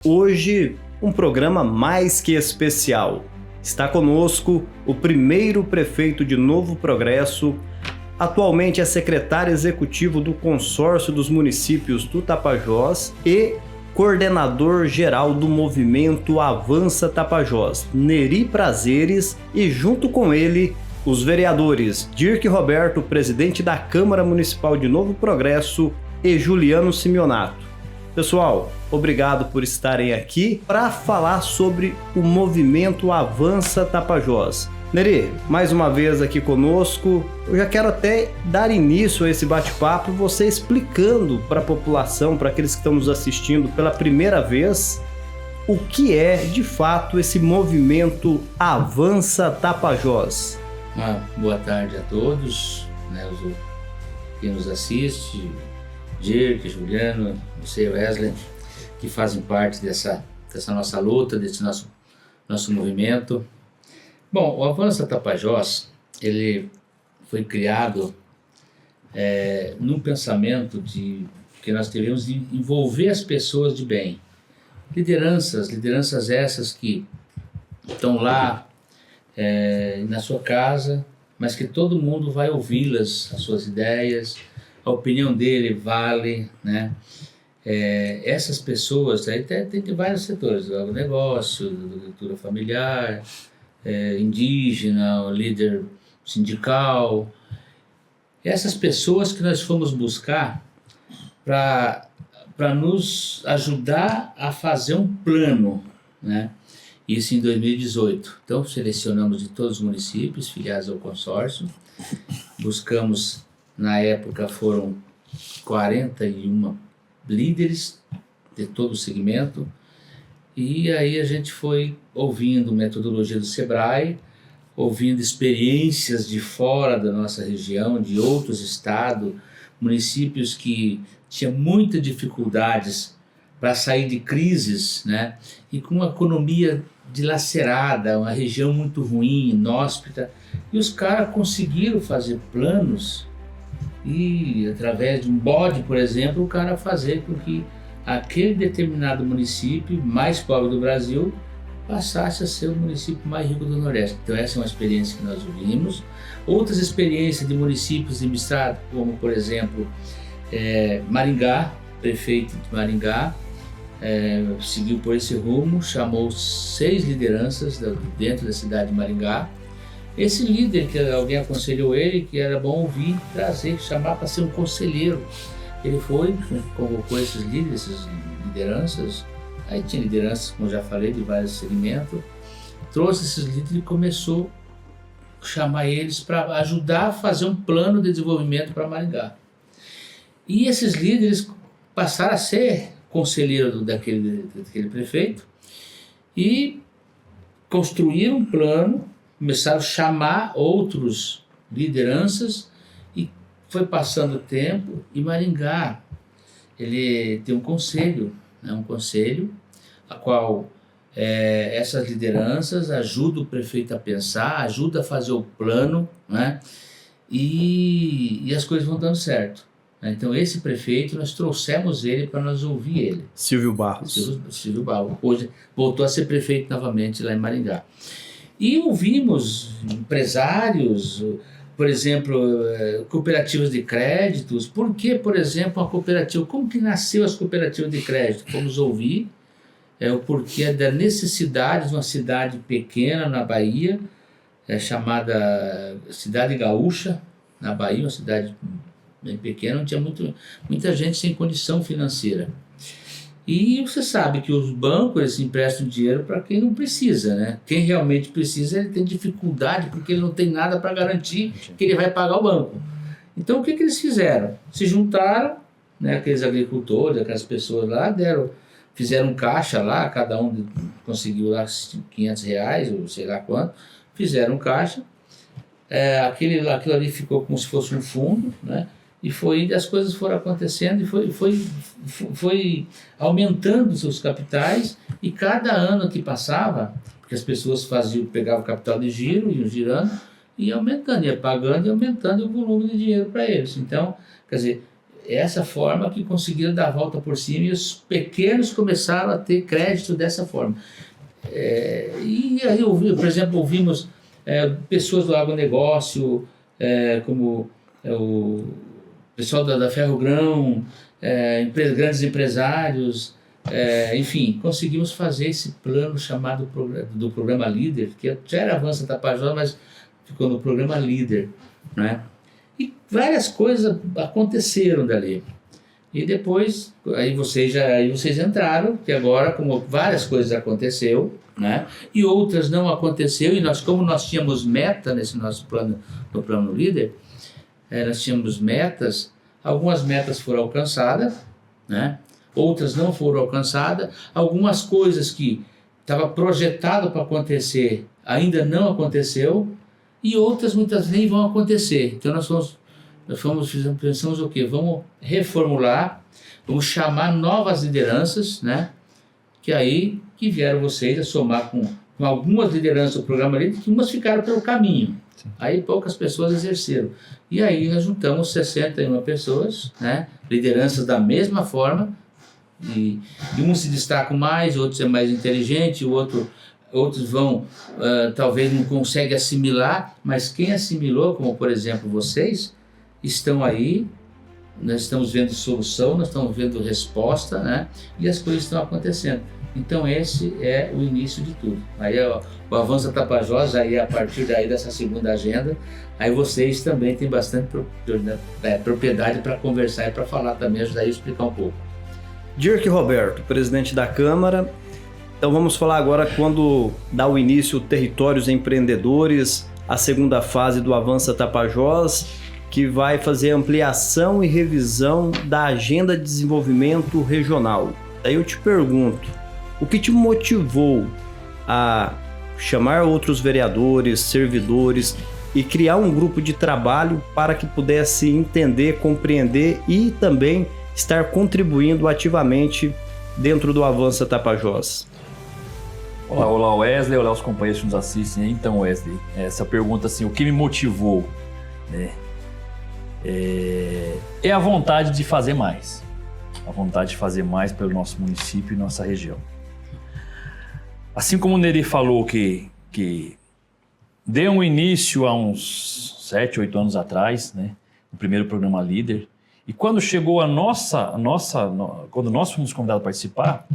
Hoje, um programa mais que especial. Está conosco o primeiro prefeito de Novo Progresso, atualmente é secretário executivo do Consórcio dos Municípios do Tapajós e coordenador geral do movimento Avança Tapajós, Neri Prazeres, e junto com ele, os vereadores Dirk Roberto, presidente da Câmara Municipal de Novo Progresso, e Juliano Simeonato. Pessoal, obrigado por estarem aqui para falar sobre o movimento Avança Tapajós. Neri, mais uma vez aqui conosco, eu já quero até dar início a esse bate-papo, você explicando para a população, para aqueles que estão nos assistindo pela primeira vez, o que é de fato esse movimento Avança Tapajós. Boa tarde a todos, quem nos assiste, Dirk, Juliano, você, Wesley, que fazem parte dessa nossa luta, desse nosso movimento. Bom, o Avança Tapajós, ele foi criado num pensamento de que nós devemos envolver as pessoas de bem. Lideranças essas que estão lá na sua casa, mas que todo mundo vai ouvi-las, as suas ideias, a opinião dele vale, né? Essas pessoas, aí tem de vários setores, do agronegócio, da agricultura familiar, indígena, o líder sindical. Essas pessoas que nós fomos buscar para nos ajudar a fazer um plano, né? Isso em 2018. Então, selecionamos de todos os municípios filiados ao consórcio, buscamos, na época foram 41 líderes de todo o segmento, e aí a gente foi ouvindo metodologia do Sebrae, ouvindo experiências de fora da nossa região, de outros estados, municípios que tinham muitas dificuldades para sair de crises, né? E com uma economia dilacerada, uma região muito ruim, inóspita, e os caras conseguiram fazer planos e, através de um BOD, por exemplo, o cara fazer com que aquele determinado município mais pobre do Brasil passasse a ser o município mais rico do Nordeste. Então essa é uma experiência que nós ouvimos. Outras experiências de municípios de estado, como por exemplo Maringá, prefeito de Maringá, seguiu por esse rumo, chamou 6 lideranças dentro da cidade de Maringá. Esse líder, que alguém aconselhou ele, que era bom ouvir, trazer, chamar para ser um conselheiro. Ele foi, convocou esses líderes, essas lideranças, aí tinha lideranças, como eu já falei, de vários segmentos, trouxe esses líderes e começou a chamar eles para ajudar a fazer um plano de desenvolvimento para Maringá. E esses líderes passaram a ser conselheiro daquele prefeito e construíram um plano, começaram a chamar outros lideranças e foi passando o tempo. E Maringá, ele tem um conselho, né, a qual essas lideranças ajudam o prefeito a pensar, ajudam a fazer o plano, né, e as coisas vão dando certo. Então esse prefeito, nós trouxemos ele para nós ouvir ele. Silvio Barros. Silvio Barros, hoje voltou a ser prefeito novamente lá em Maringá. E ouvimos empresários, por exemplo, cooperativas de créditos. Por que, por exemplo, a cooperativa? Como que nasceu as cooperativas de crédito? Vamos ouvir o porquê da necessidade de uma cidade pequena na Bahia, chamada Cidade Gaúcha, na Bahia, uma cidade bem pequena, onde tinha muita gente sem condição financeira. E você sabe que os bancos eles emprestam dinheiro para quem não precisa, né? Quem realmente precisa, ele tem dificuldade porque ele não tem nada para garantir que ele vai pagar o banco. Então o que eles fizeram? Se juntaram, né, aqueles agricultores, aquelas pessoas lá, fizeram um caixa lá, cada um conseguiu lá R$500 ou sei lá quanto, fizeram um caixa, aquilo ali ficou como se fosse um fundo, né? E as coisas foram acontecendo e foi aumentando seus capitais, e cada ano que passava, porque as pessoas pegavam o capital de giro, iam girando, e aumentando, ia pagando e aumentando o volume de dinheiro para eles. Então, quer dizer, essa forma que conseguiram dar a volta por cima e os pequenos começaram a ter crédito dessa forma. E aí, por exemplo, ouvimos pessoas do agronegócio, como o pessoal da Ferrogrão, grandes empresários, enfim, conseguimos fazer esse plano chamado do Programa Líder, que já era Avança Tapajós, mas ficou no Programa Líder, né? E várias coisas aconteceram dali. E depois, aí vocês entraram, que agora, como várias coisas aconteceu, né? E outras não aconteceu, e como nós tínhamos meta nesse nosso plano, no Plano Líder, nós tínhamos metas, algumas metas foram alcançadas, né? Outras não foram alcançadas, algumas coisas que estava projetado para acontecer ainda não aconteceu, e outras muitas nem vão acontecer. Então pensamos o quê? Vamos reformular, vamos chamar novas lideranças, né? Que vieram vocês a somar com algumas lideranças do programa Líder, que umas ficaram pelo caminho. Sim. Aí poucas pessoas exerceram. E aí nós juntamos 61 pessoas, né? Lideranças da mesma forma, e uns se destacam mais, outros é mais inteligente, outros vão, talvez não conseguem assimilar, mas quem assimilou, como por exemplo vocês, estão aí, nós estamos vendo solução, nós estamos vendo resposta, né? E as coisas estão acontecendo. Então esse é o início de tudo. Aí o Avança Tapajós, aí a partir daí dessa segunda agenda, aí vocês também têm bastante propriedade para conversar e para falar também, ajudar a explicar um pouco. Dirk Roberto, presidente da Câmara. Então vamos falar agora quando dá o início Territórios Empreendedores, a segunda fase do Avança Tapajós, que vai fazer ampliação e revisão da Agenda de Desenvolvimento Regional. Aí eu te pergunto, o que te motivou a chamar outros vereadores, servidores e criar um grupo de trabalho para que pudesse entender, compreender e também estar contribuindo ativamente dentro do Avança Tapajós? Olá Wesley, olá os companheiros que nos assistem. Então Wesley, essa pergunta assim, o que me motivou, né? É a vontade de fazer mais. A vontade de fazer mais pelo nosso município e nossa região. Assim como o Neri falou que deu um início há uns 7, 8 anos atrás, né? O primeiro programa Líder. E quando chegou quando nós fomos convidados a participar,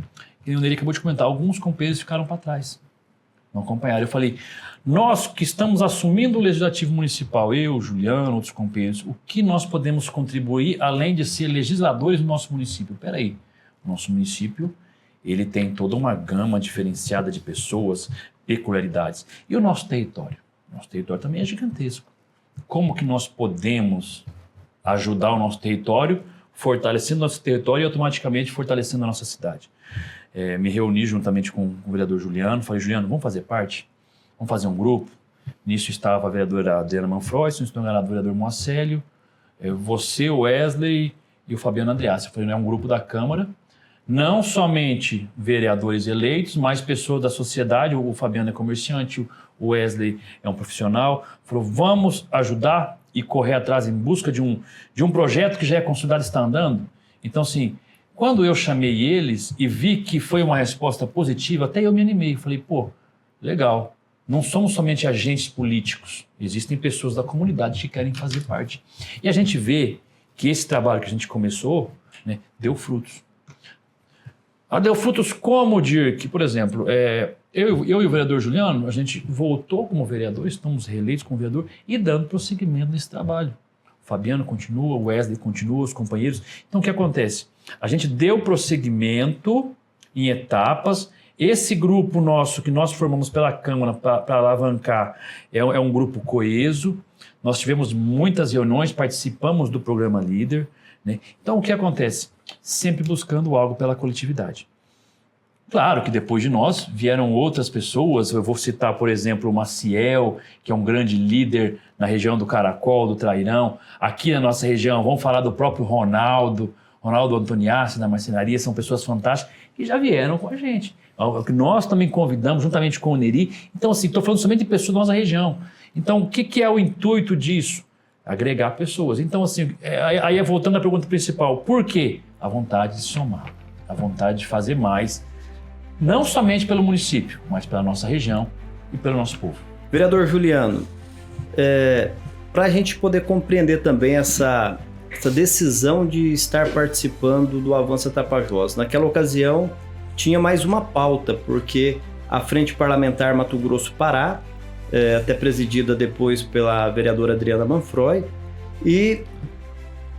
e o Neri acabou de comentar, alguns companheiros ficaram para trás, não acompanharam. Eu falei, nós que estamos assumindo o Legislativo Municipal, eu, Juliano, outros companheiros, o que nós podemos contribuir além de ser legisladores do nosso município? Peraí, o nosso município, ele tem toda uma gama diferenciada de pessoas, peculiaridades. E o nosso território? O nosso território também é gigantesco. Como que nós podemos ajudar o nosso território, fortalecendo nosso território e automaticamente fortalecendo a nossa cidade? Me reuni juntamente com o vereador Juliano, falei, Juliano, vamos fazer parte? Vamos fazer um grupo? Nisso estava a vereadora Adriana Manfroy, se não estou enganado, o vereador Moacélio, você, o Wesley e o Fabiano Andreassi. Eu falei, é um grupo da Câmara, não somente vereadores eleitos, mas pessoas da sociedade. O Fabiano é comerciante, o Wesley é um profissional. Falou, vamos ajudar e correr atrás em busca de um projeto que já é consolidado e está andando. Então, assim, quando eu chamei eles e vi que foi uma resposta positiva, até eu me animei. Falei, pô, legal, não somos somente agentes políticos, existem pessoas da comunidade que querem fazer parte. E a gente vê que esse trabalho que a gente começou, né, deu frutos. Deu frutos como, Dirk, por exemplo, eu e o vereador Juliano, a gente voltou como vereador, estamos reeleitos como vereador e dando prosseguimento nesse trabalho. O Fabiano continua, o Wesley continua, os companheiros. Então o que acontece? A gente deu prosseguimento em etapas. Esse grupo nosso que nós formamos pela Câmara para alavancar é um grupo coeso. Nós tivemos muitas reuniões, participamos do programa Líder, né? Então o que acontece? Sempre buscando algo pela coletividade. Claro que depois de nós vieram outras pessoas, eu vou citar, por exemplo, o Maciel, que é um grande líder na região do Caracol, do Trairão. Aqui na nossa região, vamos falar do próprio Ronaldo Antoniassi, da marcenaria, são pessoas fantásticas que já vieram com a gente. Nós também convidamos, juntamente com o Neri. Então, assim, estou falando somente de pessoas da nossa região. Então, o que é o intuito disso? agregar pessoas. Então, assim, aí voltando à pergunta principal, por quê? A vontade de somar, a vontade de fazer mais, não somente pelo município, mas pela nossa região e pelo nosso povo. Vereador Juliano, para a gente poder compreender também essa decisão de estar participando do Avança Tapajós, naquela ocasião tinha mais uma pauta, porque a Frente Parlamentar Mato Grosso-Pará, até presidida depois pela vereadora Adriana Manfroy, e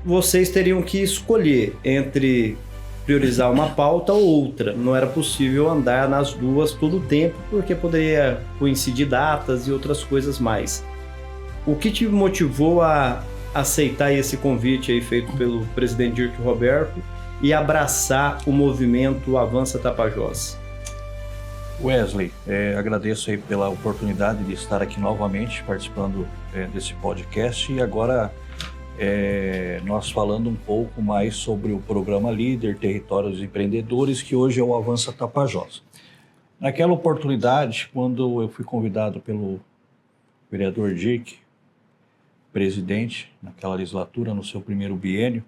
vocês teriam que escolher entre priorizar uma pauta ou outra. Não era possível andar nas duas todo o tempo, porque poderia coincidir datas e outras coisas mais. O que te motivou a aceitar esse convite aí feito pelo presidente Dirk Roberto e abraçar o movimento Avança Tapajós? Wesley, agradeço aí pela oportunidade de estar aqui novamente participando desse podcast e agora nós falando um pouco mais sobre o programa Líder, Territórios Empreendedores, que hoje é o Avança Tapajós. Naquela oportunidade, quando eu fui convidado pelo vereador Dirk, presidente naquela legislatura, no seu primeiro biênio,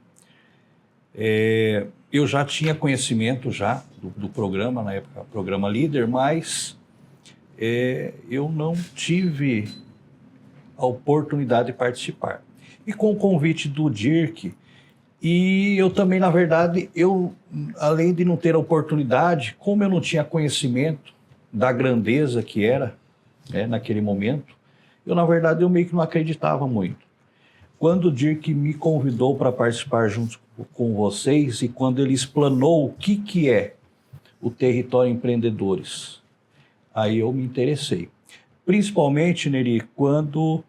eu já tinha conhecimento do programa, na época, programa Líder, mas eu não tive a oportunidade de participar. E com o convite do Dirk, e eu também, na verdade, além de não ter a oportunidade, como eu não tinha conhecimento da grandeza que era, naquele momento, na verdade, eu meio que não acreditava muito. Quando o Dirk me convidou para participar junto com vocês e quando ele explanou o que é o Território Empreendedores, aí eu me interessei. Principalmente, Neri, quando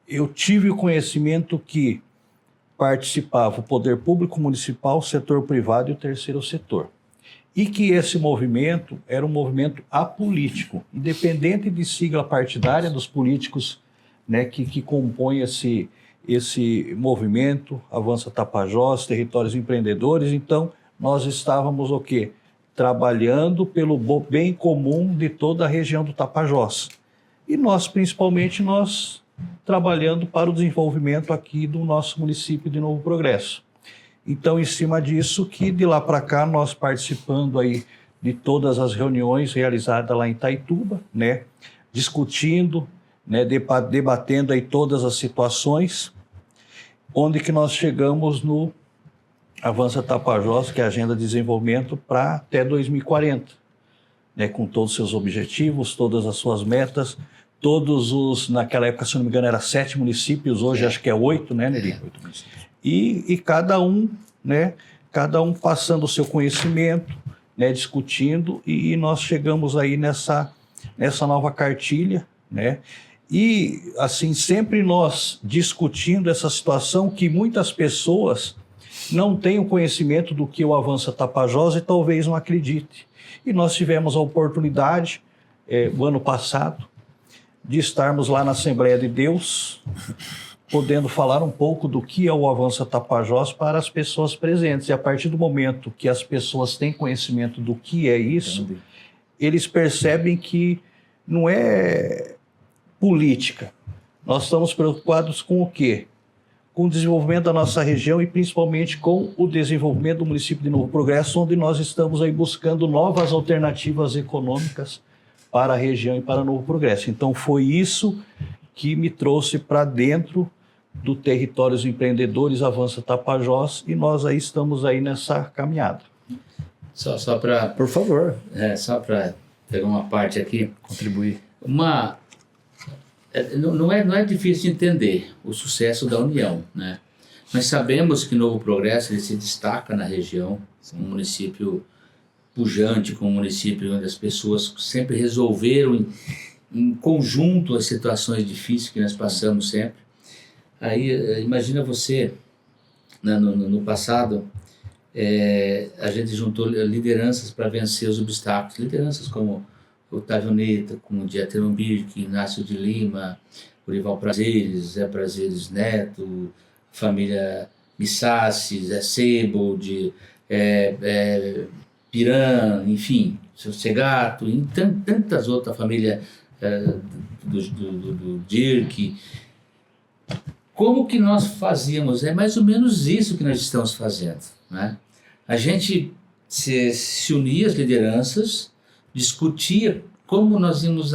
eu tive o conhecimento que participava o poder público municipal, o setor privado e o terceiro setor. E que esse movimento era um movimento apolítico, independente de sigla partidária dos políticos, né, que compõem esse movimento, Avança Tapajós, Territórios Empreendedores. Então, nós estávamos o quê? Trabalhando pelo bem comum de toda a região do Tapajós. E nós, principalmente, trabalhando para o desenvolvimento aqui do nosso município de Novo Progresso. Então, em cima disso, que de lá para cá, nós participando aí de todas as reuniões realizadas lá em Itaituba, né, discutindo, né, debatendo aí todas as situações, onde que nós chegamos no Avança Tapajós, que é a Agenda de Desenvolvimento para até 2040, né, com todos os seus objetivos, todas as suas metas, naquela época, se não me engano, era 7 municípios, hoje acho que é 8, né, Neri? 8 municípios. E cada um passando o seu conhecimento, né, discutindo, e nós chegamos aí nessa nova cartilha, né? E, assim, sempre nós discutindo essa situação que muitas pessoas não têm o conhecimento do que o Avança Tapajós e talvez não acredite. E nós tivemos a oportunidade, o ano passado, de estarmos lá na Assembleia de Deus, podendo falar um pouco do que é o Avança Tapajós para as pessoas presentes. E a partir do momento que as pessoas têm conhecimento do que é isso, eles percebem que não é política. Nós estamos preocupados com o quê? Com o desenvolvimento da nossa região e principalmente com o desenvolvimento do município de Novo Progresso, onde nós estamos aí buscando novas alternativas econômicas para a região e para Novo Progresso. Então foi isso que me trouxe para dentro do Territórios Empreendedores Avança Tapajós e nós aí estamos aí nessa caminhada. Só para... Por favor. Só para pegar uma parte aqui. Contribuir. Não é difícil de entender o sucesso da União, né? Nós sabemos que Novo Progresso ele se destaca na região, um município pujante, um município onde as pessoas sempre resolveram em conjunto as situações difíceis que nós passamos sempre. Aí, imagina você, né, no passado, a gente juntou lideranças para vencer os obstáculos, lideranças como Otávio Neta, como Dieter Umbirk, Inácio de Lima, Urival Prazeres, Zé Prazeres Neto, família Missassi, Zé Sebold, Piran, enfim, Seu Segato, e tantas outras famílias do Dirk. como que nós fazíamos? É mais ou menos isso que nós estamos fazendo, né? A gente se unia às lideranças, discutia como nós íamos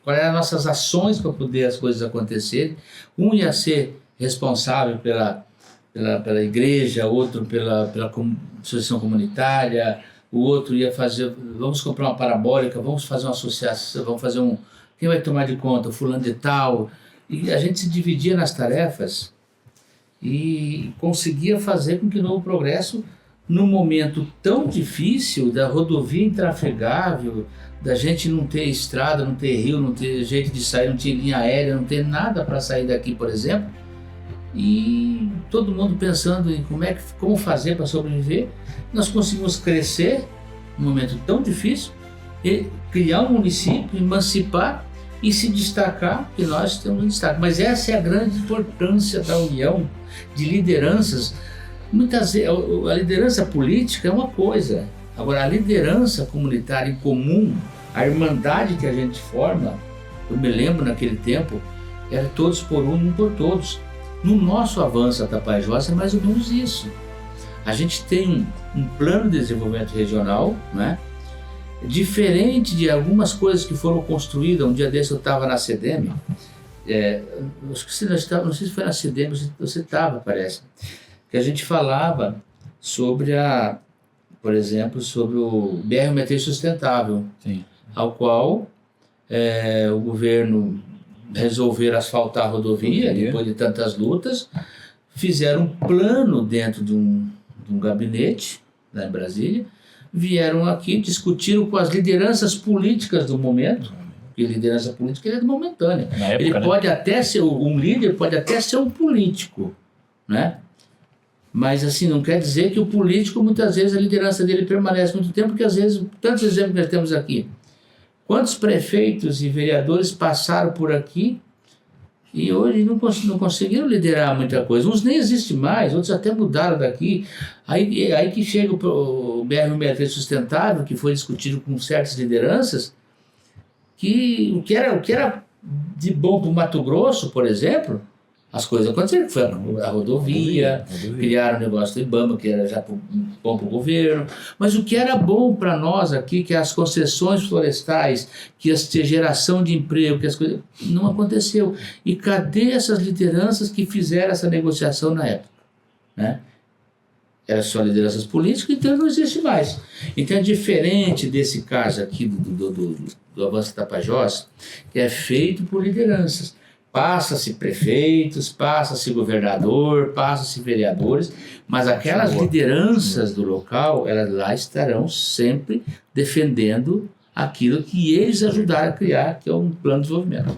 quais eram as nossas ações para poder as coisas acontecerem. Um ia ser responsável pela igreja, outro pela associação comunitária, o outro ia fazer, vamos comprar uma parabólica, vamos fazer uma associação, vamos fazer quem vai tomar de conta? O fulano de tal. E a gente se dividia nas tarefas e conseguia fazer com que o Novo Progresso, num momento tão difícil, da rodovia intrafegável, da gente não ter estrada, não ter rio, não ter jeito de sair, não tinha linha aérea, não ter nada para sair daqui, por exemplo, e todo mundo pensando em como fazer para sobreviver, nós conseguimos crescer num momento tão difícil, e criar um município, emancipar e se destacar, que nós temos um destaque. Mas essa é a grande importância da união de lideranças. Muitas vezes, a liderança política é uma coisa, agora a liderança comunitária em comum, a irmandade que a gente forma, eu me lembro naquele tempo, era todos por um por todos. No nosso avanço a Tapajós é mais ou menos isso. A gente tem um plano de desenvolvimento regional, né? Diferente de algumas coisas que foram construídas. Um dia desse eu estava na CEDEM, não sei se foi na CEDEM, você estava, parece, que a gente falava sobre por exemplo, sobre o BR-163 sustentável, Sim. ao qual o governo resolver asfaltar a rodovia, depois de tantas lutas, fizeram um plano dentro de um gabinete, lá em Brasília, vieram aqui, discutiram com as lideranças políticas do momento, porque liderança política é momentânea. Ele pode até ser um líder, pode até ser um político, né? Mas assim, não quer dizer que o político, muitas vezes, a liderança dele permanece muito tempo, porque às vezes, tantos exemplos que nós temos aqui, quantos prefeitos e vereadores passaram por aqui e hoje não conseguiram liderar muita coisa. Uns nem existem mais, outros até mudaram daqui. Aí que chega o BR-163 sustentável, que foi discutido com certas lideranças, que o que era de bom para o Mato Grosso, por exemplo, as coisas aconteceram. Foi a rodovia, criaram o negócio do IBAMA, que era já bom para o governo. Mas o que era bom para nós aqui, que as concessões florestais, que a geração de emprego, que as coisas, não aconteceu. E cadê essas lideranças que fizeram essa negociação na época? Né? Eram só lideranças políticas, então não existe mais. Então é diferente desse caso aqui do Avanço Tapajós, que é feito por lideranças. Passa-se prefeitos, passa-se governador, passa-se vereadores, mas aquelas lideranças do local, elas lá estarão sempre defendendo aquilo que eles ajudaram a criar, que é um plano de desenvolvimento.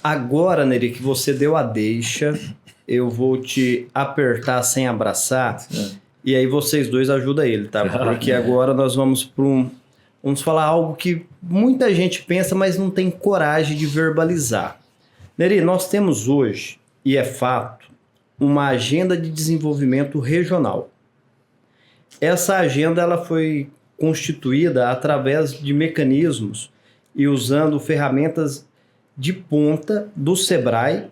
Agora, Neri, que você deu a deixa, eu vou te apertar sem abraçar, e aí vocês dois ajudam ele, tá? Porque agora nós vamos para vamos falar algo que muita gente pensa, mas não tem coragem de verbalizar. Neri, nós temos hoje, e é fato, uma agenda de desenvolvimento regional. Essa agenda ela foi constituída através de mecanismos e usando ferramentas de ponta do Sebrae.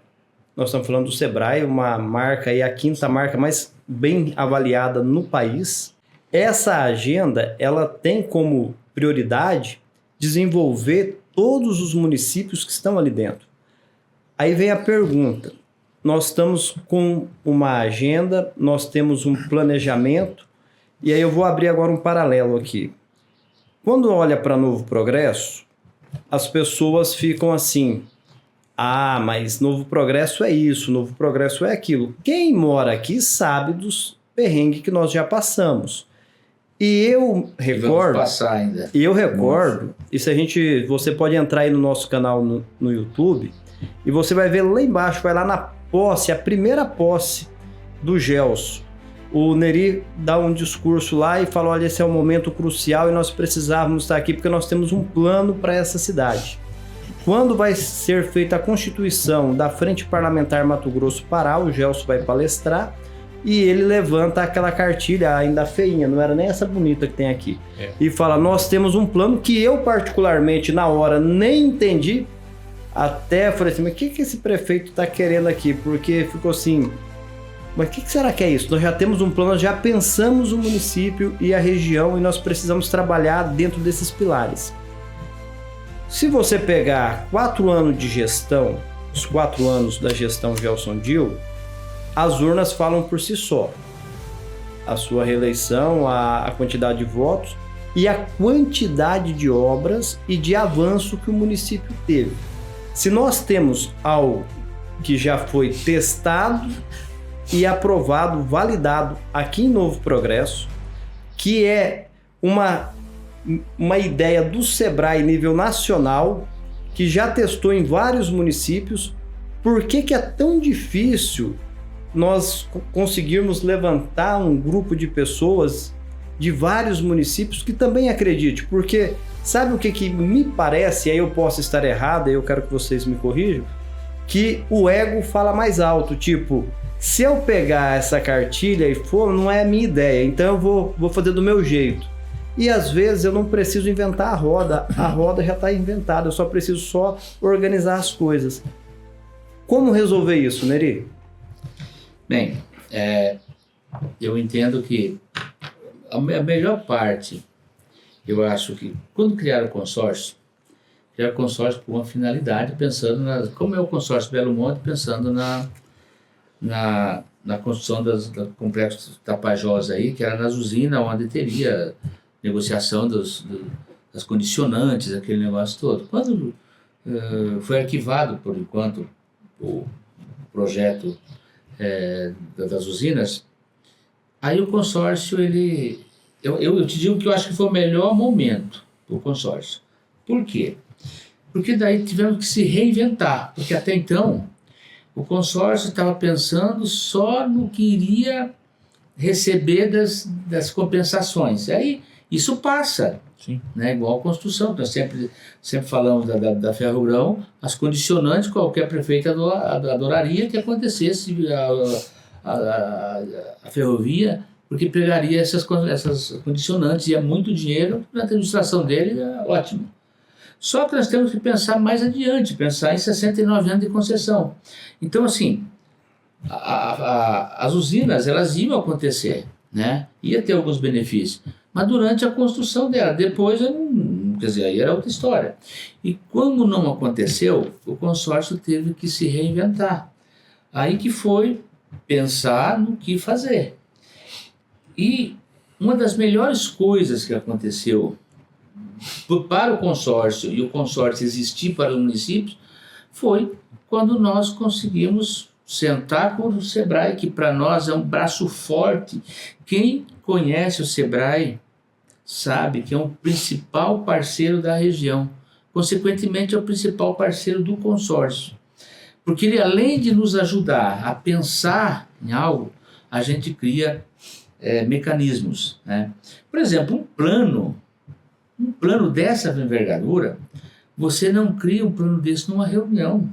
Nós estamos falando do Sebrae, uma marca, a quinta marca mais bem avaliada no país. Essa agenda ela tem como prioridade desenvolver todos os municípios que estão ali dentro. Aí vem a pergunta, nós estamos com uma agenda, nós temos um planejamento, e aí eu vou abrir agora um paralelo aqui. Quando olha para Novo Progresso, as pessoas ficam assim, mas Novo Progresso é isso, Novo Progresso é aquilo. Quem mora aqui sabe dos perrengues que nós já passamos. E eu recordo, e se você pode entrar aí no nosso canal no YouTube, e você vai ver lá embaixo, vai lá na posse, a primeira posse do Gelson. O Neri dá um discurso lá e fala, olha, esse é um momento crucial e nós precisávamos estar aqui porque nós temos um plano para essa cidade. Quando vai ser feita a constituição da Frente Parlamentar Mato Grosso Pará, o Gelson vai palestrar e ele levanta aquela cartilha ainda feinha, não era nem essa bonita que tem aqui. E fala, nós temos um plano que eu particularmente na hora nem entendi, até falei assim, mas o que esse prefeito está querendo aqui? Porque ficou assim, mas o que será que é isso? Nós já temos um plano, nós já pensamos o município e a região e nós precisamos trabalhar dentro desses pilares. Se você pegar 4 anos de gestão, os 4 anos da gestão Gelson Dil, as urnas falam por si só. A sua reeleição, a quantidade de votos e a quantidade de obras e de avanço que o município teve. Se nós temos algo que já foi testado e aprovado, validado aqui em Novo Progresso, que é uma ideia do Sebrae nível nacional, que já testou em vários municípios, por que é tão difícil nós conseguirmos levantar um grupo de pessoas de vários municípios que também acredite? Porque sabe o que me parece, e aí eu posso estar errado, e eu quero que vocês me corrijam, que o ego fala mais alto, tipo, se eu pegar essa cartilha e for, não é a minha ideia, então eu vou fazer do meu jeito. E às vezes eu não preciso inventar a roda já está inventada, eu só preciso organizar as coisas. Como resolver isso, Neri? Bem, eu entendo que a melhor parte, eu acho que quando criaram o consórcio por uma finalidade, pensando como é o consórcio Belo Monte, pensando na construção do complexo Tapajós aí, que era nas usinas, onde teria negociação das condicionantes, aquele negócio todo. Quando foi arquivado, por enquanto, o projeto das usinas, aí o consórcio, eu te digo que eu acho que foi o melhor momento do consórcio. Por quê? Porque daí tivemos que se reinventar, porque até então o consórcio estava pensando só no que iria receber das compensações. Aí isso passa, né? Igual a construção, nós sempre falamos da Ferrogrão, as condicionantes, qualquer prefeito adoraria que acontecesse a ferrovia, porque pegaria essas condicionantes, e é muito dinheiro, na administração dele é ótimo. Só que nós temos que pensar mais adiante, pensar em 69 anos de concessão. Então, assim, as usinas, elas iam acontecer, né? Ia ter alguns benefícios, mas durante a construção dela, depois, quer dizer, aí era outra história. E como não aconteceu, o consórcio teve que se reinventar. Aí que foi pensar no que fazer. E uma das melhores coisas que aconteceu para o consórcio, e o consórcio existir para os municípios, foi quando nós conseguimos sentar com o Sebrae, que para nós é um braço forte. Quem conhece o Sebrae sabe que é um principal parceiro da região, consequentemente é o principal parceiro do consórcio, porque ele, além de nos ajudar a pensar em algo, a gente cria mecanismos, né? Por exemplo, um plano dessa envergadura, você não cria um plano desse numa reunião.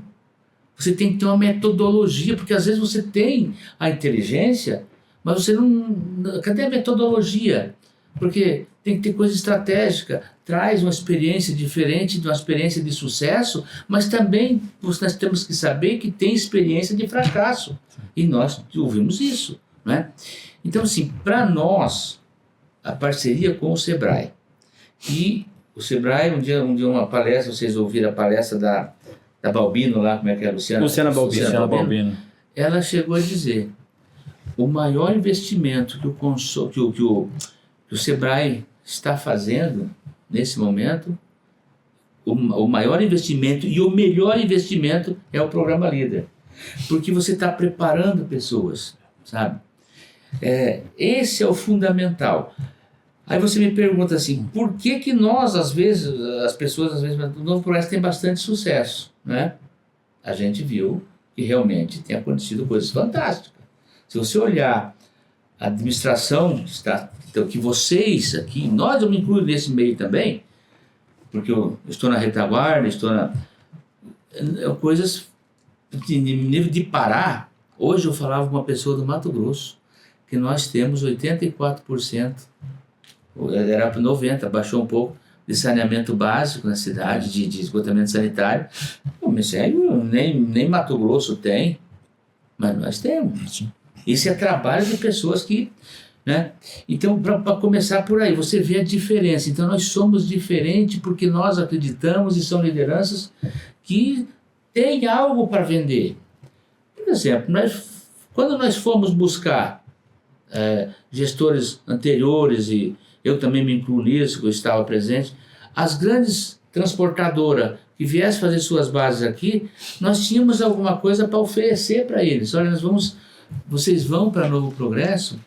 Você tem que ter uma metodologia, porque às vezes você tem a inteligência, mas você não... Cadê a metodologia? Porque tem que ter coisa estratégica, traz uma experiência diferente de uma experiência de sucesso, mas também nós temos que saber que tem experiência de fracasso. E nós ouvimos isso, né? Então, assim, para nós, a parceria com o Sebrae, e o Sebrae, um dia uma palestra, vocês ouviram a palestra da Balbino lá, como é que é? Luciana Balbino. Ela chegou a dizer, o maior investimento que o Sebrae está fazendo nesse momento, o maior investimento e o melhor investimento é o Programa Líder, porque você está preparando pessoas, sabe? Esse é o fundamental. Aí você me pergunta assim, por que nós, às vezes, as pessoas, às vezes, o Novo Progresso tem bastante sucesso, né? A gente viu que realmente tem acontecido coisas fantásticas. Se você olhar a administração, então, que vocês aqui, eu me incluo nesse meio também, porque eu estou na retaguarda, coisas de nível de Pará. Hoje eu falava com uma pessoa do Mato Grosso, que nós temos 84%, era 90%, baixou um pouco, de saneamento básico na cidade, de esgotamento sanitário. Pô, mas sério, nem Mato Grosso tem, mas nós temos. Isso é trabalho de pessoas que... Né? Então, para começar por aí, você vê a diferença. Então, nós somos diferentes porque nós acreditamos e são lideranças que têm algo para vender. Por exemplo, quando nós fomos buscar gestores anteriores, e eu também me incluo nisso, que eu estava presente, as grandes transportadoras que viessem fazer suas bases aqui, nós tínhamos alguma coisa para oferecer para eles. Olha, vocês vão para Novo Progresso,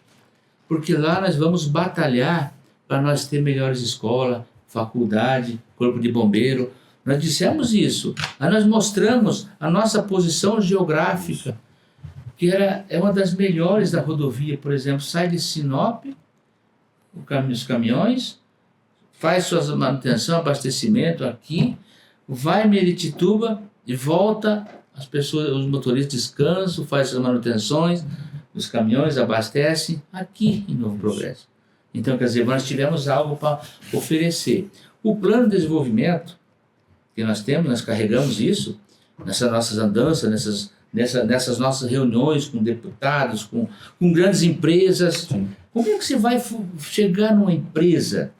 porque lá nós vamos batalhar para nós ter melhores escolas, faculdade, corpo de bombeiro. Nós dissemos isso. Aí nós mostramos a nossa posição geográfica, que é uma das melhores da rodovia. Por exemplo, sai de Sinop, os caminhões, faz sua manutenção, abastecimento aqui, vai em Meritituba e volta, as pessoas, os motoristas descansam, faz suas manutenções, os caminhões abastecem aqui em Novo Progresso. Então, quer dizer, nós tivemos algo para oferecer. O plano de desenvolvimento que nós temos, nós carregamos isso nessas nossas andanças, nessas nossas reuniões com deputados, com grandes empresas. Sim. Como é que você vai chegar numa empresa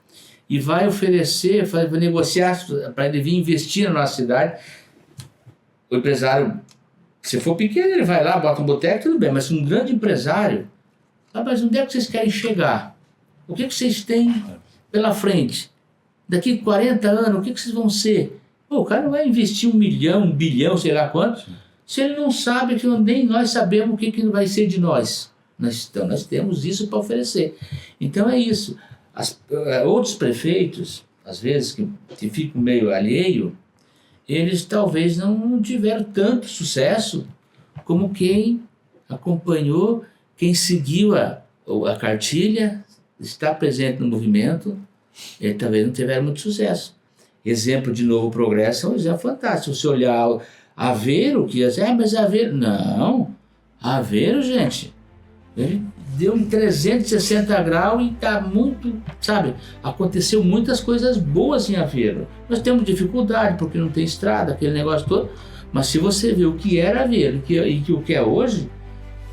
e vai oferecer, vai negociar para ele vir investir na nossa cidade? O empresário, se for pequeno, ele vai lá, bota um boteco, tudo bem, mas um grande empresário, mas onde é que vocês querem chegar? O que vocês têm pela frente? Daqui 40 anos, o que vocês vão ser? Pô, o cara não vai investir 1 milhão, 1 bilhão, sei lá quanto, se ele não sabe, que nem nós sabemos o que vai ser de nós. Então, nós temos isso para oferecer. Então, é isso. Outros prefeitos, às vezes, que ficam meio alheio, eles talvez não tiveram tanto sucesso como quem acompanhou, quem seguiu a cartilha, está presente no movimento, ele talvez não tiveram muito sucesso. Exemplo de Novo Progresso é um exemplo fantástico. Se você olhar Aveiro, que mas Aveiro... Não, Aveiro, gente, ele deu um 360 graus e está muito, sabe, aconteceu muitas coisas boas em Aveiro. Nós temos dificuldade porque não tem estrada, aquele negócio todo, mas se você vê o que era Aveiro e o que é hoje,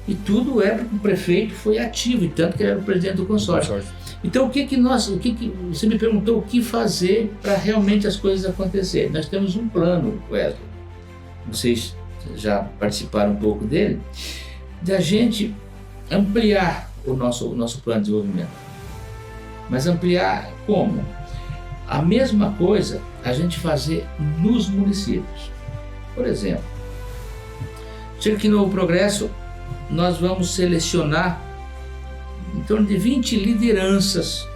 e tudo é porque o prefeito foi ativo, e tanto que ele era o presidente do consórcio. Então o que você me perguntou o que fazer para realmente as coisas acontecerem. Nós temos um plano, Wesley, vocês já participaram um pouco dele, da gente ampliar o nosso plano de desenvolvimento. Mas ampliar como? A mesma coisa a gente fazer nos municípios. Por exemplo, chega aqui no Novo Progresso, nós vamos selecionar em torno de 20 lideranças,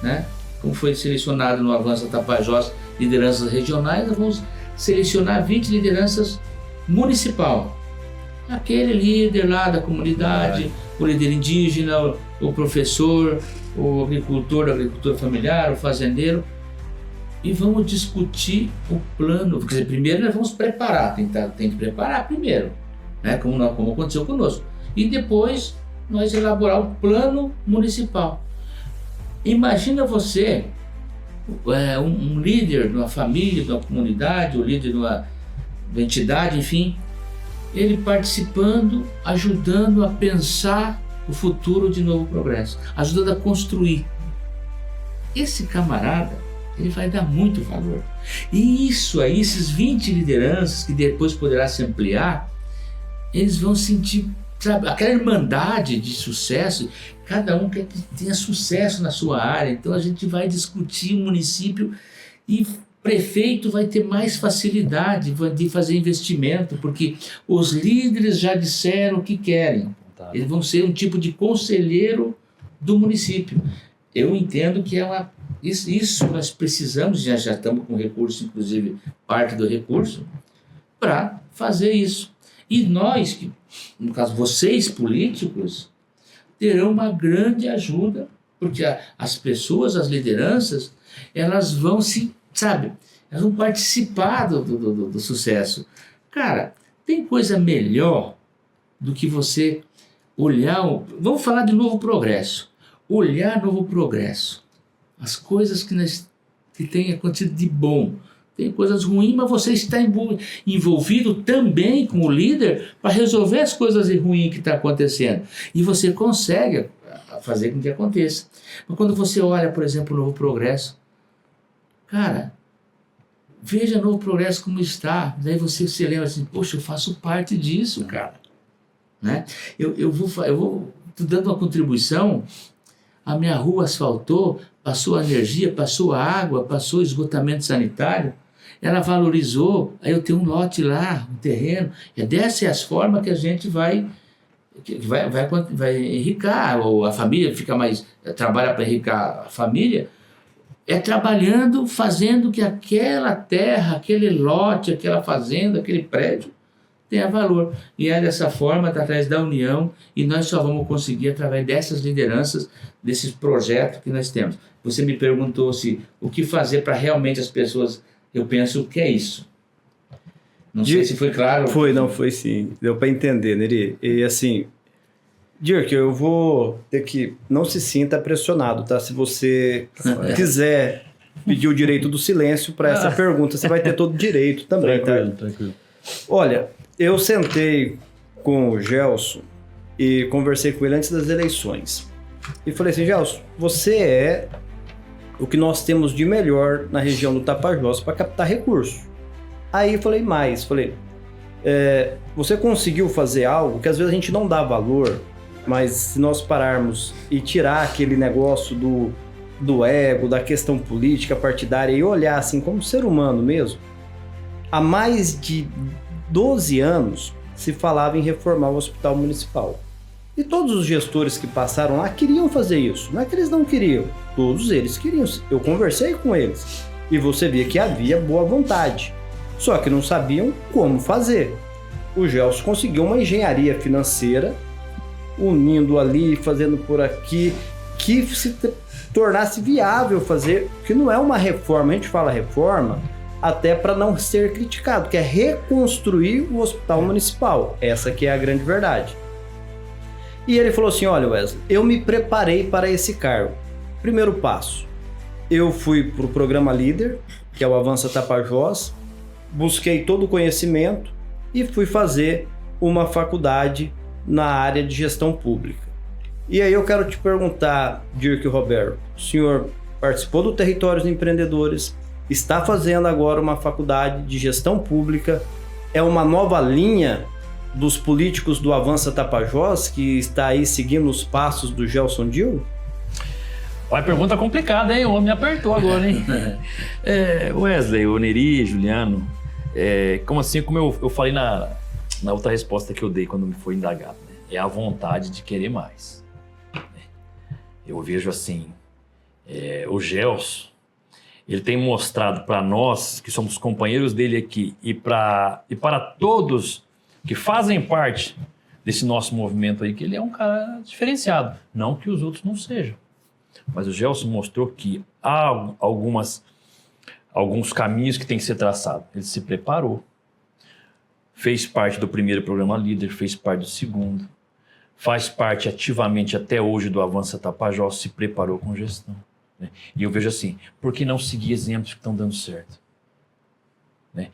né? Como foi selecionado no Avança Tapajós, lideranças regionais, nós vamos selecionar 20 lideranças municipal. Aquele líder lá da comunidade, o líder indígena, o professor, o agricultor familiar, o fazendeiro, e vamos discutir o plano. Quer dizer, primeiro nós vamos preparar, tem que preparar primeiro, né? Como aconteceu conosco. E depois nós elaborar o plano municipal. Imagina você, um líder de uma família, de uma comunidade, o líder de uma entidade, enfim, ele participando, ajudando a pensar o futuro de Novo Progresso, ajudando a construir. Esse camarada, ele vai dar muito valor. E isso aí, esses 20 lideranças, que depois poderá se ampliar, eles vão sentir, sabe, aquela irmandade de sucesso. Cada um quer que tenha sucesso na sua área. Então a gente vai discutir o município e prefeito vai ter mais facilidade de fazer investimento, porque os líderes já disseram o que querem. Eles vão ser um tipo de conselheiro do município. Eu entendo que isso nós precisamos, já estamos com recurso, inclusive parte do recurso, para fazer isso. E nós, que, no caso vocês políticos, terão uma grande ajuda, porque as pessoas, as lideranças, elas vão elas vão participar do sucesso. Cara, tem coisa melhor do que você olhar, vamos falar de Novo Progresso, olhar Novo Progresso, as coisas que nós que tenha acontecido de bom. Tem coisas ruins, mas você está envolvido também como líder para resolver as coisas ruins que estão acontecendo. E você consegue fazer com que aconteça. Mas quando você olha, por exemplo, o Novo Progresso, cara, veja o Novo Progresso como está. Daí você se lembra assim, poxa, eu faço parte disso, cara. Né? Eu vou dando uma contribuição, a minha rua asfaltou, passou energia, passou água, passou esgotamento sanitário, ela valorizou, aí eu tenho um lote lá, um terreno, e dessas as formas que a gente vai enricar, ou a família fica mais, trabalha para enricar a família, é trabalhando, fazendo que aquela terra, aquele lote, aquela fazenda, aquele prédio tenha valor. E é dessa forma, através da união, e nós só vamos conseguir através dessas lideranças, desses projetos que nós temos. Você me perguntou o que fazer para realmente as pessoas, eu penso que é isso. Não sei se foi claro. Foi sim. Deu para entender, Neri. E assim, Dirk, eu vou ter que... Não se sinta pressionado, tá? Se você quiser pedir o direito do silêncio para essa pergunta, você vai ter todo o direito também, Tranquilo. Olha, eu sentei com o Gelson e conversei com ele antes das eleições. E falei assim, Gelson, você é o que nós temos de melhor na região do Tapajós para captar recursos. Aí eu falei você conseguiu fazer algo que às vezes a gente não dá valor, mas se nós pararmos e tirar aquele negócio do ego, da questão política, partidária e olhar assim como ser humano mesmo, há mais de 12 anos se falava em reformar o hospital municipal. E todos os gestores que passaram lá queriam fazer isso. Não é que eles não queriam, todos eles queriam. Eu conversei com eles e você via que havia boa vontade, só que não sabiam como fazer. O Gelson conseguiu uma engenharia financeira, unindo ali, fazendo por aqui, que se tornasse viável fazer, que não é uma reforma, a gente fala reforma até para não ser criticado, que é reconstruir o hospital municipal. Essa que é a grande verdade. E ele falou assim, olha Wesley, eu me preparei para esse cargo. Primeiro passo, eu fui para o programa Líder, que é o Avança Tapajós, busquei todo o conhecimento e fui fazer uma faculdade na área de gestão pública. E aí eu quero te perguntar, Dirk Roberto, o senhor participou do Territórios Empreendedores, está fazendo agora uma faculdade de gestão pública, é uma nova linha dos políticos do Avança Tapajós, que está aí seguindo os passos do Gelson Dil? Olha, pergunta complicada, hein? O homem me apertou agora, hein? Wesley, o Neri, Juliano, como eu falei na outra resposta que eu dei quando me foi indagado, né? É a vontade de querer mais. Eu vejo assim, o Gelson, ele tem mostrado para nós, que somos companheiros dele aqui, e para todos que fazem parte desse nosso movimento aí, que ele é um cara diferenciado. Não que os outros não sejam. Mas o Gelson mostrou que há alguns caminhos que tem que ser traçado. Ele se preparou. Fez parte do primeiro programa Líder, fez parte do segundo. Faz parte ativamente até hoje do Avança Tapajós, se preparou com gestão. Né? E eu vejo assim, por que não seguir exemplos que estão dando certo? Né?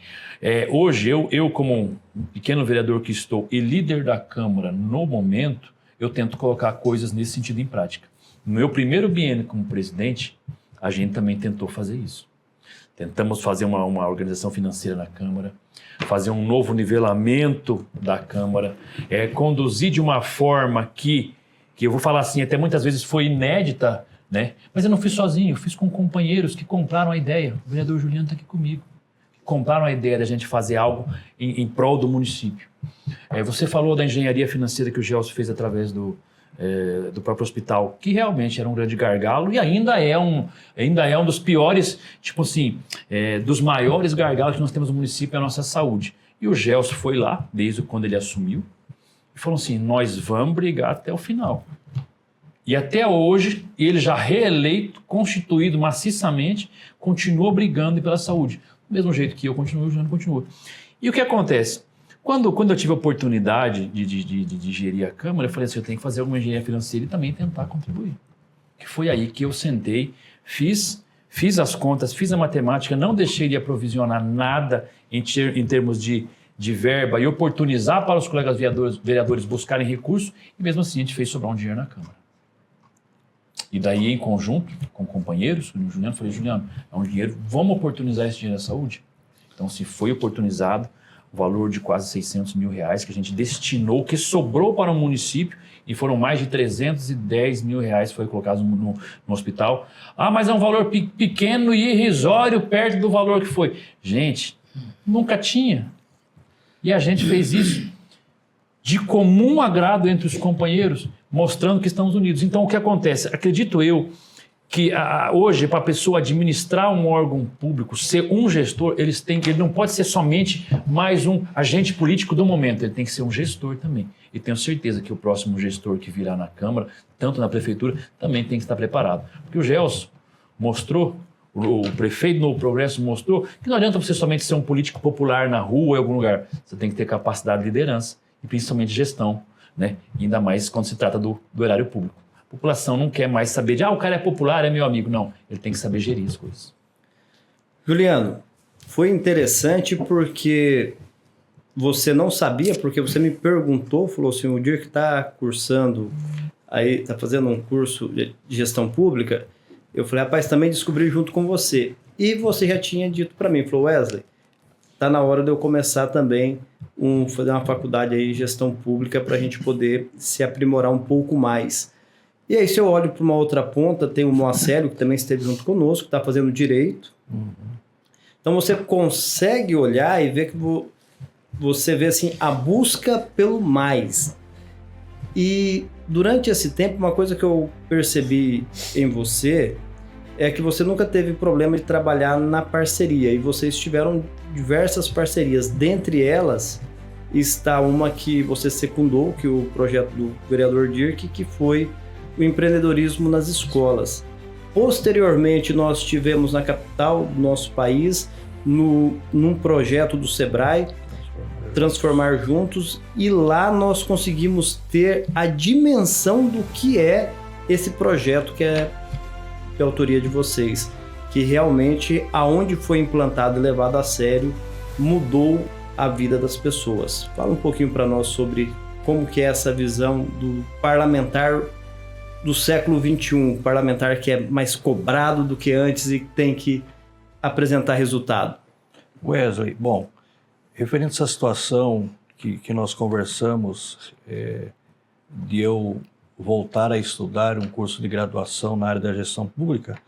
Hoje, eu como um pequeno vereador que estou e líder da Câmara no momento, eu tento colocar coisas nesse sentido em prática. No meu primeiro biênio como presidente, a gente também tentou fazer isso. Tentamos fazer uma organização financeira na Câmara, fazer um novo nivelamento da Câmara, conduzir de uma forma que eu vou falar assim, até muitas vezes foi inédita, né? Mas eu não fiz sozinho, eu fiz com companheiros que compraram a ideia. O vereador Juliano está aqui comigo. Compraram a ideia da gente fazer algo em prol do município. Você falou da engenharia financeira que o Gelson fez através do próprio hospital, que realmente era um grande gargalo e ainda é um dos piores, tipo assim, dos maiores gargalos que nós temos no município, é a nossa saúde. E o Gelson foi lá, desde quando ele assumiu, e falou assim, nós vamos brigar até o final. E até hoje, ele já reeleito, constituído maciçamente, continua brigando pela saúde. Do mesmo jeito que eu continuo, o Juliano continua. E o que acontece? Quando eu tive a oportunidade de gerir a Câmara, eu falei assim, eu tenho que fazer alguma engenharia financeira e também tentar contribuir. Que foi aí que eu sentei, fiz fiz as contas, fiz a matemática, não deixei de aprovisionar nada em termos de verba e oportunizar para os colegas vereadores buscarem recursos, e mesmo assim a gente fez sobrar um dinheiro na Câmara. E daí, em conjunto, com companheiros, com o Juliano, falei, Juliano, é um dinheiro, vamos oportunizar esse dinheiro da saúde? Então, se foi oportunizado, o valor de quase 600 mil reais que a gente destinou, que sobrou para o município, e foram mais de 310 mil reais que foi colocado no hospital. Ah, mas é um valor pequeno e irrisório perto do valor que foi. Gente, nunca tinha. E a gente fez isso de comum agrado entre os companheiros, mostrando que estamos unidos. Então, o que acontece? Acredito eu que hoje, para a pessoa administrar um órgão público, ser um gestor, ele não pode ser somente mais um agente político do momento, ele tem que ser um gestor também. E tenho certeza que o próximo gestor que virá na Câmara, tanto na Prefeitura, também tem que estar preparado. Porque o Gelson mostrou, o prefeito do Novo Progresso mostrou, que não adianta você somente ser um político popular na rua ou em algum lugar. Você tem que ter capacidade de liderança e principalmente gestão, né? E ainda mais quando se trata do erário público. A população não quer mais saber de, o cara é popular, é meu amigo. Não, ele tem que saber gerir as coisas. Juliano, foi interessante porque você não sabia, porque você me perguntou, falou assim, o Dirk está cursando, aí está fazendo um curso de gestão pública. Eu falei, rapaz, também descobri junto com você. E você já tinha dito para mim, falou, Wesley, está na hora de eu começar também fazer uma faculdade aí de gestão pública para a gente poder se aprimorar um pouco mais. E aí, se eu olho para uma outra ponta, tem o Moacélio, que também esteve junto conosco, que está fazendo direito. Uhum. Então, você consegue olhar e ver que você vê assim, a busca pelo mais. E durante esse tempo, uma coisa que eu percebi em você é que você nunca teve problema de trabalhar na parceria. E vocês tiveram diversas parcerias. Dentre elas, está uma que você secundou, que é o projeto do vereador Dirk, que foi o empreendedorismo nas escolas. Posteriormente, nós tivemos na capital do nosso país, num projeto do Sebrae, Transformar Juntos, e lá nós conseguimos ter a dimensão do que é esse projeto que é de autoria de vocês, que realmente, aonde foi implantado e levado a sério, mudou a vida das pessoas. Fala um pouquinho para nós sobre como que é essa visão do parlamentar do século XXI, parlamentar que é mais cobrado do que antes e tem que apresentar resultado. Wesley, bom, referente a essa situação que nós conversamos, de eu voltar a estudar um curso de graduação na área da gestão pública,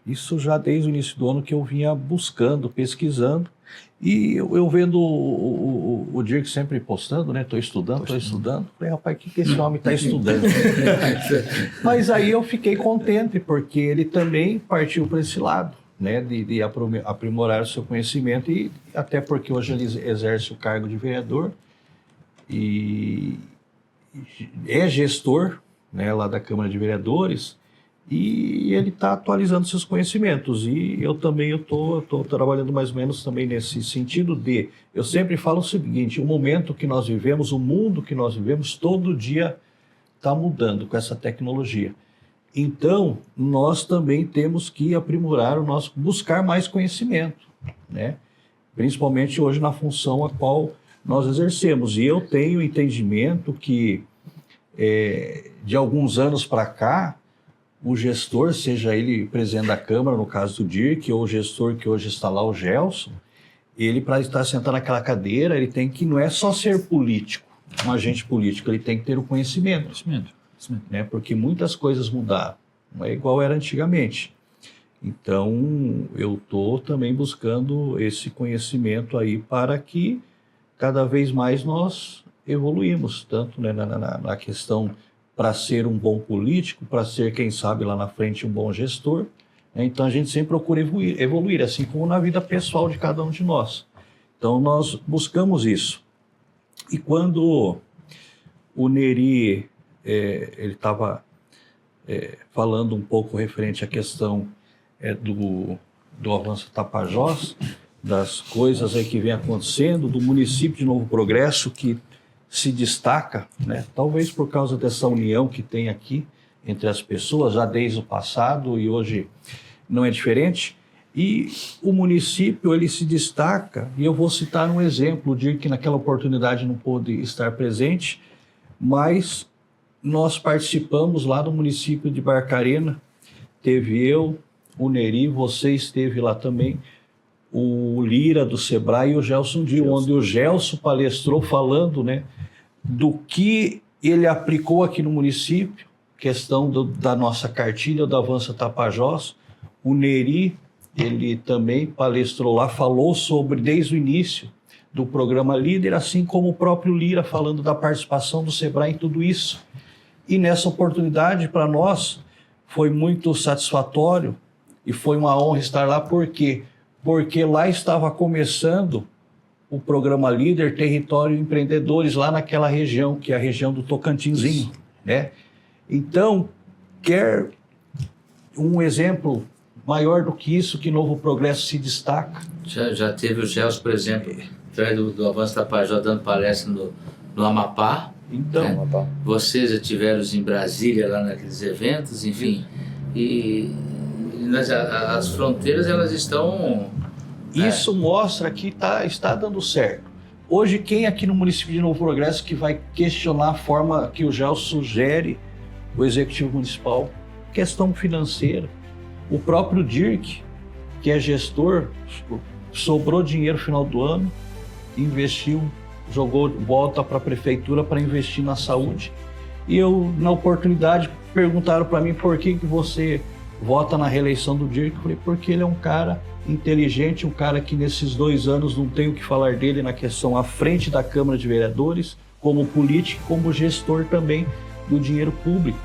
isso já desde o início do ano que eu vinha buscando, pesquisando, e eu vendo o Dirk sempre postando, né? Estou estudando. Falei, rapaz, o que esse homem está estudando? Mas aí eu fiquei contente, porque ele também partiu para esse lado, né? De aprimorar o seu conhecimento, e até porque hoje ele exerce o cargo de vereador e é gestor, né, lá da Câmara de Vereadores, e ele está atualizando seus conhecimentos, e eu também estou trabalhando mais ou menos também nesse sentido eu sempre falo o seguinte, o momento que nós vivemos, o mundo que nós vivemos, todo dia está mudando com essa tecnologia. Então, nós também temos que aprimorar buscar mais conhecimento, né? Principalmente hoje na função a qual nós exercemos. E eu tenho entendimento que, de alguns anos para cá, o gestor, seja ele presidente da Câmara, no caso do Dirk, ou o gestor que hoje está lá, o Gelson, ele, para estar sentado naquela cadeira, ele tem que, não é só ser político, um agente político, ele tem que ter o conhecimento. Né? Porque muitas coisas mudaram, não é igual era antigamente. Então, eu estou também buscando esse conhecimento aí para que cada vez mais nós evoluímos, tanto, né, na questão para ser um bom político, para ser, quem sabe, lá na frente um bom gestor. Né? Então, a gente sempre procura evoluir, assim como na vida pessoal de cada um de nós. Então, nós buscamos isso. E quando o Neri ele estava falando um pouco referente à questão do avanço Tapajós, das coisas aí que vem acontecendo, do município de Novo Progresso que se destaca, né? Talvez por causa dessa união que tem aqui entre as pessoas, já desde o passado, e hoje não é diferente. E o município, ele se destaca, e eu vou citar um exemplo, o Dirk naquela oportunidade não pôde estar presente, mas nós participamos lá no município de Barcarena, teve eu, o Neri, você esteve lá também, o Lira do Sebrae e o Gelson Dio, onde o Gelson palestrou falando, né, do que ele aplicou aqui no município, questão da nossa cartilha do Avança Tapajós. O Neri, ele também palestrou lá, falou sobre desde o início do programa Líder, assim como o próprio Lira falando da participação do Sebrae em tudo isso. E nessa oportunidade, para nós, foi muito satisfatório e foi uma honra estar lá. Por quê? Porque lá estava começando o programa Líder Território Empreendedores, lá naquela região, que é a região do Tocantinzinho, né? Então, quer um exemplo maior do que isso, que Novo Progresso se destaca? Já teve o Gelson, por exemplo, atrás do Avanço Tapajós, dando palestra no Amapá. Então, né? Vocês já tiveram em Brasília, lá naqueles eventos, enfim. E as fronteiras, elas estão... Isso mostra que está dando certo. Hoje, quem aqui no município de Novo Progresso que vai questionar a forma que o Gelson sugere o Executivo Municipal? Questão financeira. O próprio Dirk, que é gestor, sobrou dinheiro no final do ano, investiu, jogou, volta para a prefeitura para investir na saúde. E eu, na oportunidade, perguntaram para mim por que você vota na reeleição do Dirk. Eu falei, porque ele é um cara inteligente, um cara que nesses 2 anos não tem o que falar dele na questão à frente da Câmara de Vereadores, como político, como gestor também do dinheiro público.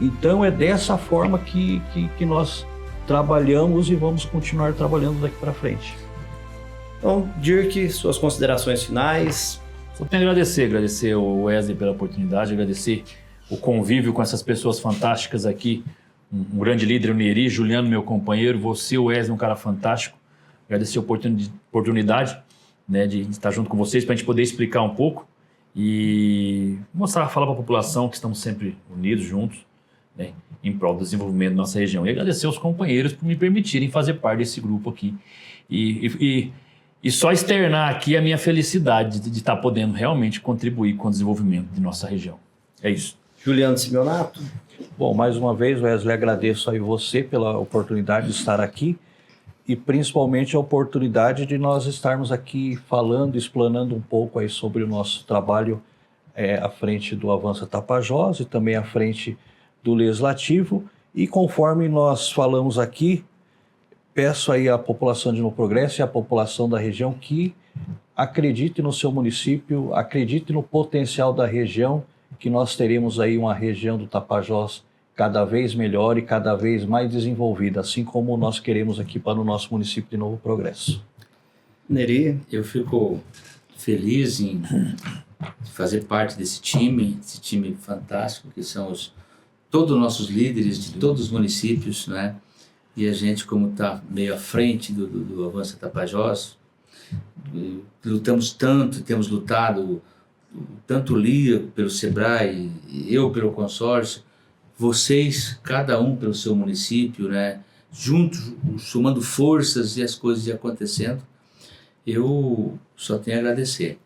Então é dessa forma que nós trabalhamos e vamos continuar trabalhando daqui para frente. Então, Dirk, suas considerações finais. Só tenho a agradecer ao Wesley pela oportunidade, agradecer o convívio com essas pessoas fantásticas aqui, um grande líder, o Neri, Juliano, meu companheiro, você, o Wesley, um cara fantástico. Agradecer a oportunidade, né, de estar junto com vocês para a gente poder explicar um pouco e falar para a população que estamos sempre unidos, juntos, né, em prol do desenvolvimento da nossa região. E agradecer aos companheiros por me permitirem fazer parte desse grupo aqui. E só externar aqui a minha felicidade de estar podendo realmente contribuir com o desenvolvimento de nossa região. É isso. Juliano Simeonato. Bom, mais uma vez, Wesley, agradeço aí você pela oportunidade de estar aqui e principalmente a oportunidade de nós estarmos aqui falando, explanando um pouco aí sobre o nosso trabalho à frente do Avança Tapajós e também à frente do Legislativo. E conforme nós falamos aqui, peço aí à população de Novo Progresso e à população da região que acredite no seu município, acredite no potencial da região, que nós teremos aí uma região do Tapajós cada vez melhor e cada vez mais desenvolvida, assim como nós queremos aqui para o nosso município de Novo Progresso. Neri. Eu fico feliz em fazer parte desse time fantástico, que são todos os nossos líderes de todos os municípios, né? E a gente, como está meio à frente do Avança Tapajós, lutamos tanto, temos lutado tanto o Lira pelo Sebrae, eu pelo consórcio, vocês, cada um pelo seu município, né? Juntos, somando forças e as coisas iam acontecendo. Eu só tenho a agradecer.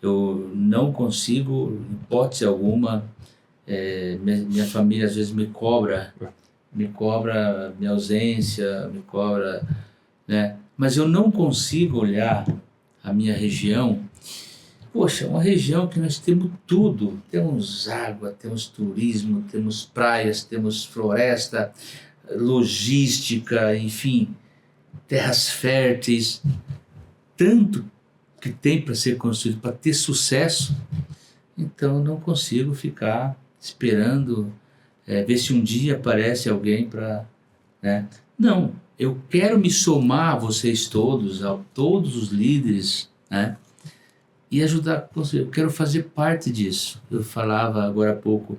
Eu não consigo, em hipótese alguma, minha família às vezes me cobra minha ausência, me cobra, né? Mas eu não consigo olhar a minha região. Poxa, uma região que nós temos tudo, temos água, temos turismo, temos praias, temos floresta, logística, enfim, terras férteis, tanto que tem para ser construído, para ter sucesso. Então eu não consigo ficar esperando ver se um dia aparece alguém para... né? Não, eu quero me somar a vocês todos, a todos os líderes, né? E ajudar a construir. Eu quero fazer parte disso. Eu falava agora há pouco,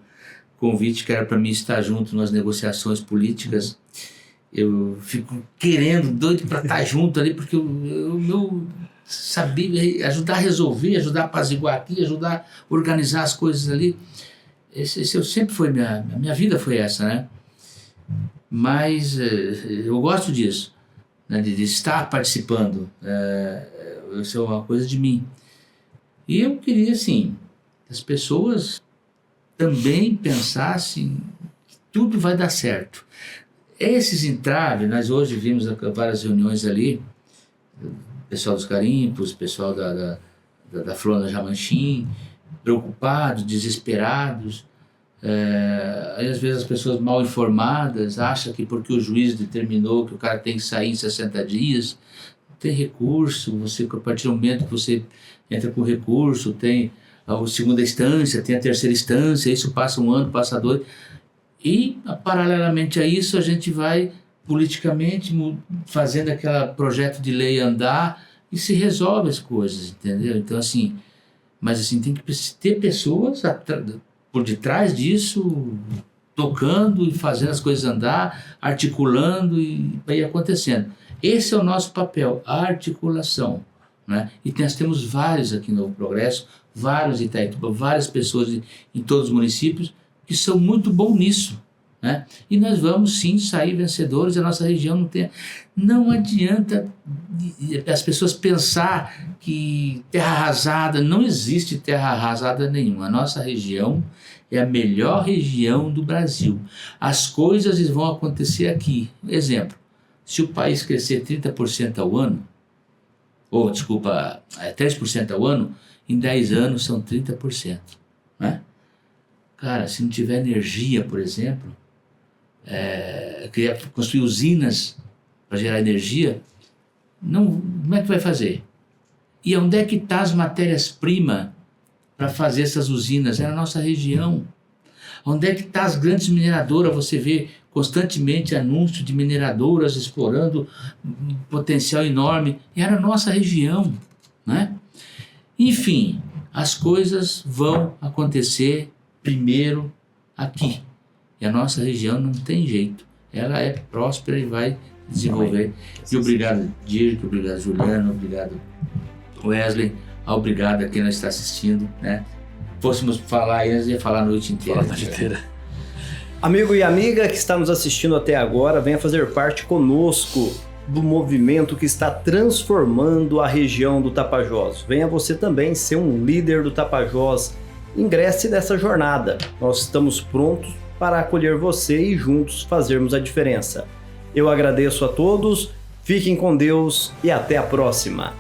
convite que era para mim estar junto nas negociações políticas. Eu fico querendo, doido para estar junto ali, porque eu sabia ajudar a resolver, ajudar a apaziguar aqui, ajudar a organizar as coisas ali. Esse eu sempre foi, minha vida foi essa, né? mas eu gosto disso, né, de estar participando. Isso é uma coisa de mim. E eu queria, assim, que as pessoas também pensassem que tudo vai dar certo. Esses entraves, nós hoje vimos várias reuniões ali, o pessoal dos garimpos, o pessoal da Flor da Jamanchim, preocupados, desesperados. Aí às vezes as pessoas mal informadas acham que porque o juiz determinou que o cara tem que sair em 60 dias, tem recurso, a partir do momento que você entra com recurso, tem a segunda instância, tem a terceira instância, isso passa 1 ano, passa 2, e paralelamente a isso a gente vai politicamente fazendo aquele projeto de lei andar e se resolve as coisas, entendeu? Então assim, mas assim, tem que ter pessoas por detrás disso, tocando e fazendo as coisas andar, articulando e acontecendo. Esse é o nosso papel, a articulação, né? E nós temos vários aqui no Novo Progresso, vários em Itaituba, várias pessoas em todos os municípios que são muito bons nisso, né? E nós vamos sim sair vencedores. A nossa região não adianta as pessoas pensar que terra arrasada, não existe terra arrasada nenhuma. A nossa região é a melhor região do Brasil. As coisas vão acontecer aqui. Exemplo, se o país crescer 30% ao ano, 3% ao ano, em 10 anos são 30%, né? Cara, se não tiver energia, por exemplo, construir usinas para gerar energia, como é que vai fazer? E onde é que estão as matérias-primas para fazer essas usinas? É na nossa região. Onde é que estão as grandes mineradoras? Você vê constantemente anúncios de mineradoras explorando um potencial enorme. É na nossa região, né? Enfim, as coisas vão acontecer primeiro aqui. E a nossa região não tem jeito. Ela é próspera e vai desenvolver. E obrigado, Dirk, obrigado, Juliano, obrigado, Wesley, obrigado a quem nos está assistindo, né? Fôssemos falar aí, nós ia falar a noite inteira. Amigo e amiga que está nos assistindo até agora, venha fazer parte conosco do movimento que está transformando a região do Tapajós. Venha você também ser um líder do Tapajós. Ingresse nessa jornada. Nós estamos prontos para acolher você e juntos fazermos a diferença. Eu agradeço a todos, fiquem com Deus e até a próxima.